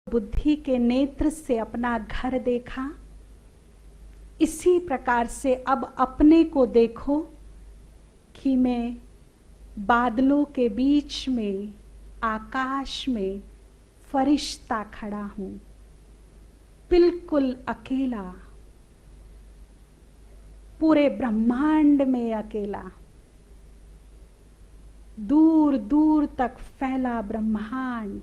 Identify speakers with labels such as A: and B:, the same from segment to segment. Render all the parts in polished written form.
A: बुद्धि के नेत्र से अपना घर देखा, इसी प्रकार से अब अपने को देखो कि मैं बादलों के बीच में, आकाश में फरिश्ता खड़ा हूं, बिल्कुल अकेला, पूरे ब्रह्मांड में अकेला, दूर दूर तक फैला ब्रह्मांड।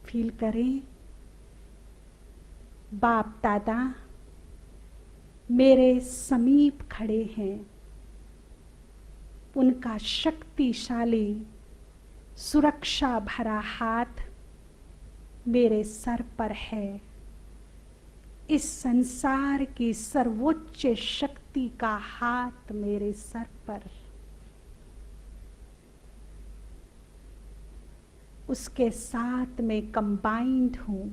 A: फील करें, बाप दादा मेरे समीप खड़े हैं, उनका शक्तिशाली सुरक्षा भरा हाथ मेरे सर पर है। इस संसार की सर्वोच्च शक्ति का हाथ मेरे सर पर, उसके साथ मैं कंबाइंड हूं।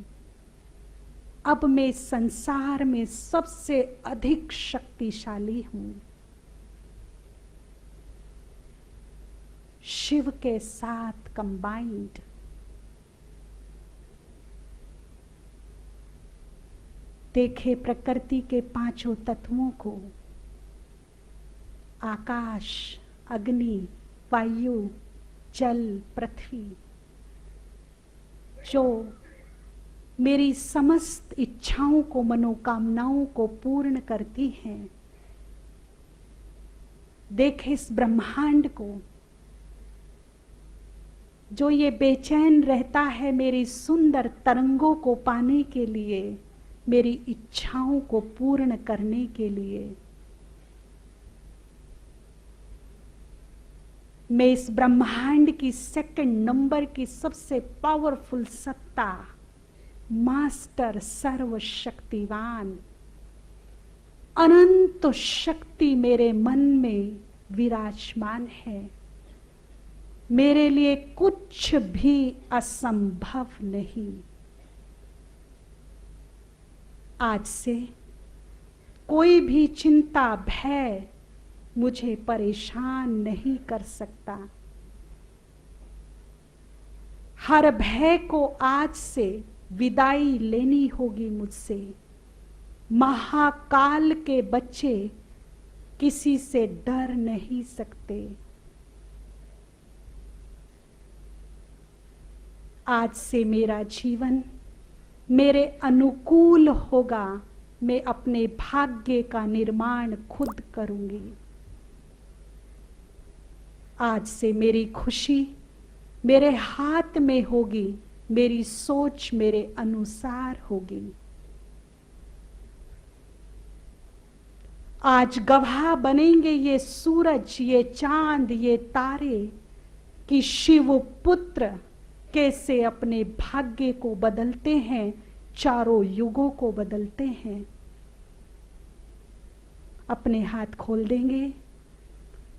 A: अब मैं संसार में सबसे अधिक शक्तिशाली हूं। शिव के साथ कंबाइंड। देखे प्रकृति के पांचों तत्वों को, आकाश, अग्नि, वायु, जल, पृथ्वी, जो मेरी समस्त इच्छाओं को, मनोकामनाओं को पूर्ण करती हैं। देखे इस ब्रह्मांड को, जो ये बेचैन रहता है मेरी सुंदर तरंगों को पाने के लिए, मेरी इच्छाओं को पूर्ण करने के लिए। मैं इस ब्रह्मांड की सेकंड नंबर की सबसे पावरफुल सत्ता, मास्टर, सर्वशक्तिवान, अनंत शक्ति मेरे मन में विराजमान है। मेरे लिए कुछ भी असंभव नहीं। आज से कोई भी चिंता, भय मुझे परेशान नहीं कर सकता। हर भय को आज से विदाई लेनी होगी मुझसे। महाकाल के बच्चे किसी से डर नहीं सकते। आज से मेरा जीवन मेरे अनुकूल होगा। मैं अपने भाग्य का निर्माण खुद करूंगी। आज से मेरी खुशी मेरे हाथ में होगी। मेरी सोच मेरे अनुसार होगी। आज गवाह बनेंगे ये सूरज, ये चांद, ये तारे कि शिव पुत्र कैसे अपने भाग्य को बदलते हैं, चारों युगों को बदलते हैं। अपने हाथ खोल देंगे।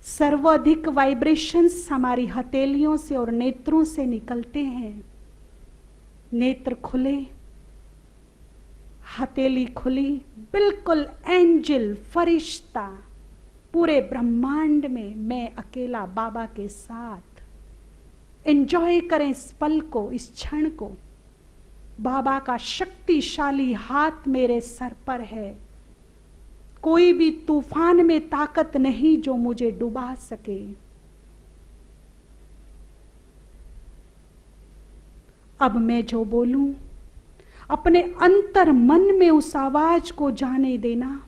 A: सर्वाधिक वाइब्रेशंस हमारी हथेलियों से और नेत्रों से निकलते हैं। नेत्र खुले, हथेली खुली, बिल्कुल एंजल, फरिश्ता, पूरे ब्रह्मांड में मैं अकेला बाबा के साथ। एंजॉय करें इस पल को, इस क्षण को। बाबा का शक्तिशाली हाथ मेरे सर पर है। कोई भी तूफान में ताकत नहीं जो मुझे डुबा सके। अब मैं जो बोलूं, अपने अंतर मन में उस आवाज को जाने देना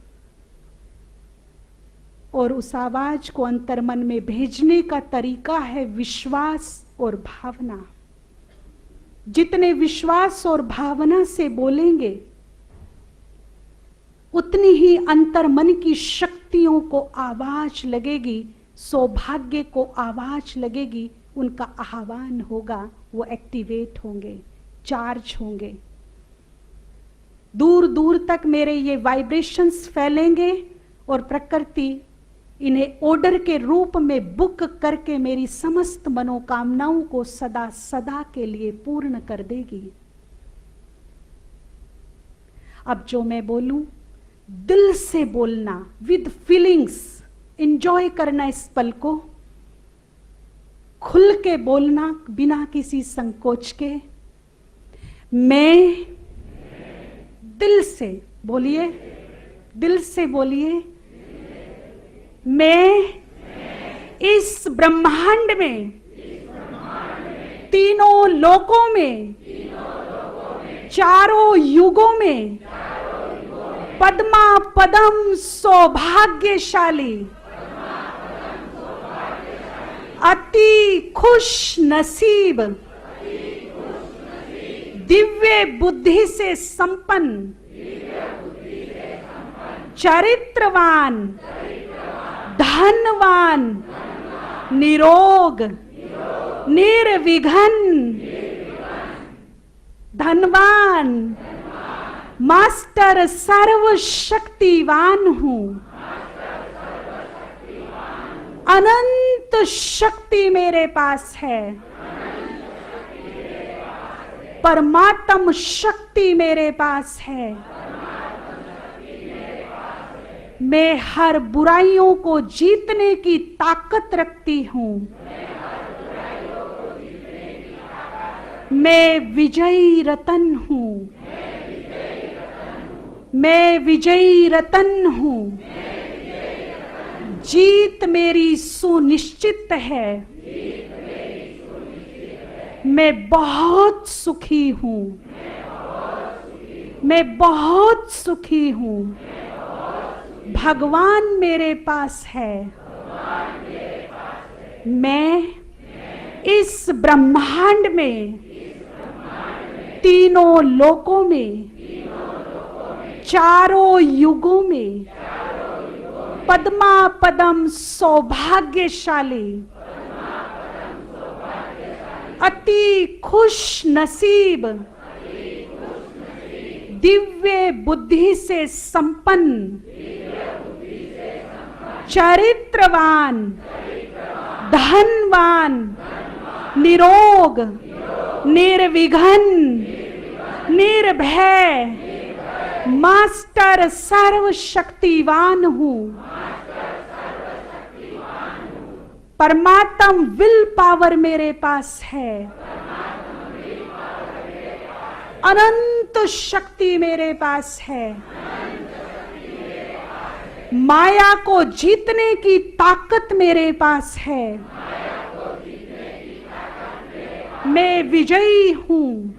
A: और उस आवाज को अंतर मन में भेजने का तरीका है विश्वास और भावना। जितने विश्वास और भावना से बोलेंगे, उतनी ही अंतर मन की शक्तियों को आवाज लगेगी, सौभाग्य को आवाज लगेगी, उनका आह्वान होगा, वो एक्टिवेट होंगे, चार्ज होंगे। दूर दूर तक मेरे ये वाइब्रेशंस फैलेंगे और प्रकृति इन्हें ऑर्डर के रूप में बुक करके मेरी समस्त मनोकामनाओं को सदा सदा के लिए पूर्ण कर देगी। अब जो मैं बोलूं, दिल से बोलना, विद फीलिंग्स, एंजॉय करना इस पल को। खुल के बोलना बिना किसी संकोच के। मैं दिल से बोलिए, दिल से बोलिए, मैं इस ब्रह्मांड में तीनों लोकों में चारों युगों में पद्मा पदम सौभाग्यशाली अति खुश नसीब दिव्य बुद्धि से संपन्न चरित्रवान धनवान निरोग निर्विघ्न धनवान मास्टर सर्वशक्तिवान हूं। अनंत शक्ति मेरे पास है। परमात्म शक्ति मेरे पास है। मैं हर बुराइयों को जीतने की ताकत रखती हूं। मैं विजयी रतन हूं। मैं विजयी रतन हूं। जीत मेरी सुनिश्चित है। मैं बहुत सुखी हूं। मैं बहुत सुखी हूं। भगवान मेरे पास है। मैं इस ब्रह्मांड में तीनों लोकों में चारों युगों में पद्मा पदम सौभाग्यशाली अति खुश नसीब दिव्य बुद्धि से संपन्न चरित्रवान धनवान निरोग निर्विघ्न निर्भय मास्टर सर्वशक्तिवान हूं। परमात्म विल पावर मेरे पास है। अनंत शक्ति मेरे पास है। माया को जीतने की ताकत मेरे पास है। मैं विजयी हूं।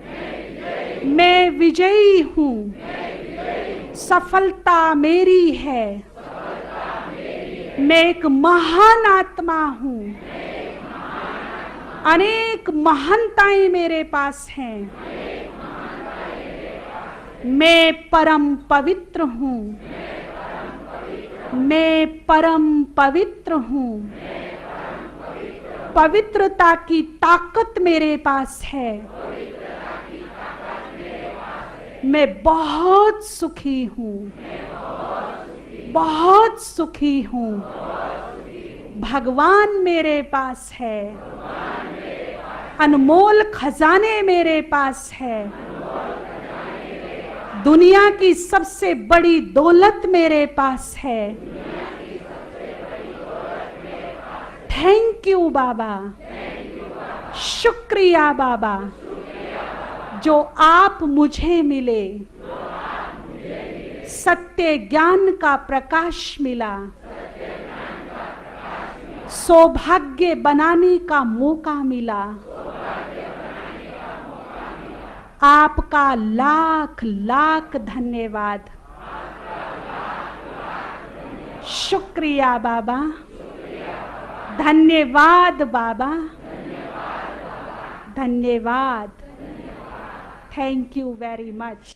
A: मैं विजयी हूं। सफलता मेरी है। मैं एक महान आत्मा हूं। अनेक महानताएं मेरे पास हैं। मैं परम पवित्र हूं। मैं परम पवित्र हूं। पवित्रता की ताकत मेरे पास है। मैं बहुत सुखी हूं। बहुत सुखी हूं। भगवान मेरे पास है। अनमोल खजाने मेरे पास है। दुनिया की सबसे बड़ी दौलत मेरे पास है। थैंक यू बाबा। शुक्रिया बाबा जो आप मुझे मिले। सत्य ज्ञान का प्रकाश मिला। सौभाग्य बनाने का मौका मिला। आपका लाख लाख धन्यवाद। शुक्रिया बाबा। धन्यवाद बाबा। धन्यवाद। Thank you very much.